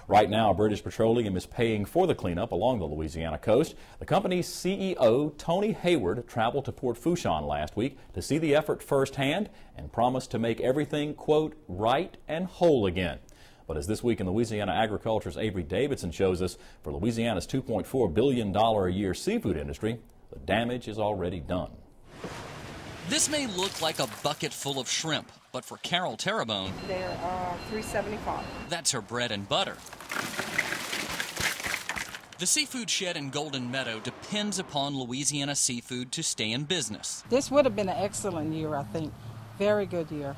Right now, British Petroleum is paying for the cleanup along the Louisiana coast. The company's CEO, Tony Hayward, traveled to Port Fourchon last week to see the effort firsthand and promised to make everything, quote, right and whole again. But as This Week in Louisiana Agriculture's Avery Davidson shows us, for Louisiana's $2.4 billion a year seafood industry, the damage is already done. This may look like a bucket full of shrimp, but for Carol Terrebonne, they're $3.75. That's her bread and butter. The seafood shed in Golden Meadow depends upon Louisiana seafood to stay in business. This would have been an excellent year, I think. Very good year,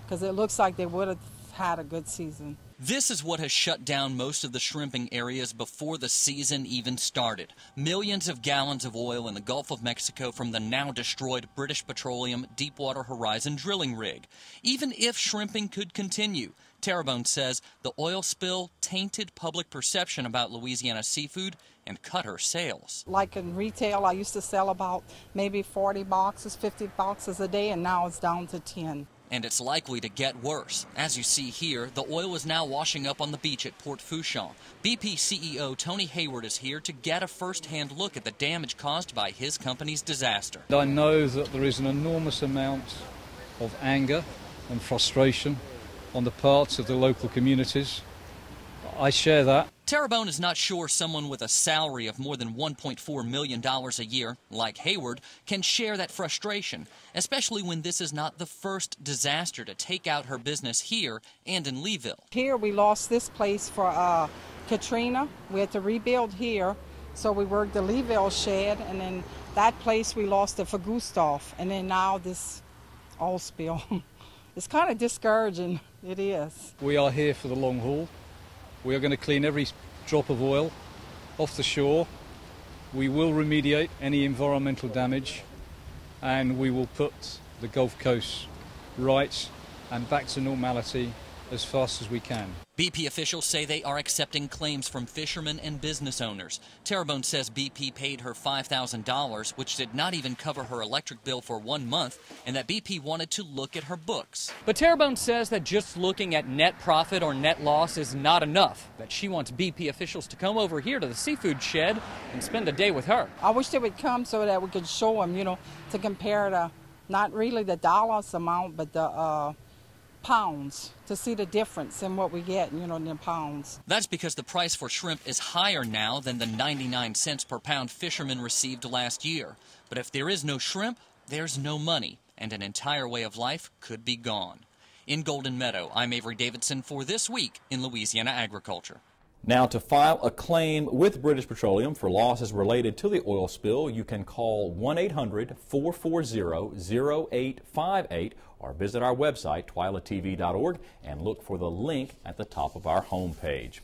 because it looks like they would have had a good season. This is what has shut down most of the shrimping areas before the season even started. Millions of gallons of oil in the Gulf of Mexico from the now destroyed British Petroleum Deepwater Horizon drilling rig. Even if shrimping could continue, Terrebonne says the oil spill tainted public perception about Louisiana seafood and cut her sales. Like in retail, I used to sell about maybe 40 boxes, 50 boxes a day, and now it's down to 10. And it's likely to get worse. As you see here, the oil is now washing up on the beach at Port Fourchon. BP CEO Tony Hayward is here to get a first-hand look at the damage caused by his company's disaster. I know that there is an enormous amount of anger and frustration on the parts of the local communities. I share that. Terrebonne is not sure someone with a salary of more than $1.4 million a year, like Hayward, can share that frustration, especially when this is not the first disaster to take out her business here and in Leeville. Here we lost this place for Katrina. We had to rebuild here, so we worked the Leeville shed, and then that place we lost it for Gustav, and then now this oil spill. It's kind of discouraging. It is. We are here for the long haul. We are going to clean every drop of oil off the shore. We will remediate any environmental damage, and we will put the Gulf Coast right and back to normality as fast as we can. BP officials say they are accepting claims from fishermen and business owners. Terrebonne says BP paid her $5,000, which did not even cover her electric bill for 1 month, and that BP wanted to look at her books. But Terrebonne says that just looking at net profit or net loss is not enough, that she wants BP officials to come over here to the seafood shed and spend a day with her. I wish they would come so that we could show them, you know, to compare the, not really the dollars amount, but the pounds, to see the difference in what we get, you know, in pounds. That's because the price for shrimp is higher now than the 99 cents per pound fishermen received last year. But if there is no shrimp, there's no money, and an entire way of life could be gone. In Golden Meadow, I'm Avery Davidson for This Week in Louisiana Agriculture. Now, to file a claim with British Petroleum for losses related to the oil spill, you can call 1-800-440-0858 or visit our website, twilatv.org, and look for the link at the top of our homepage.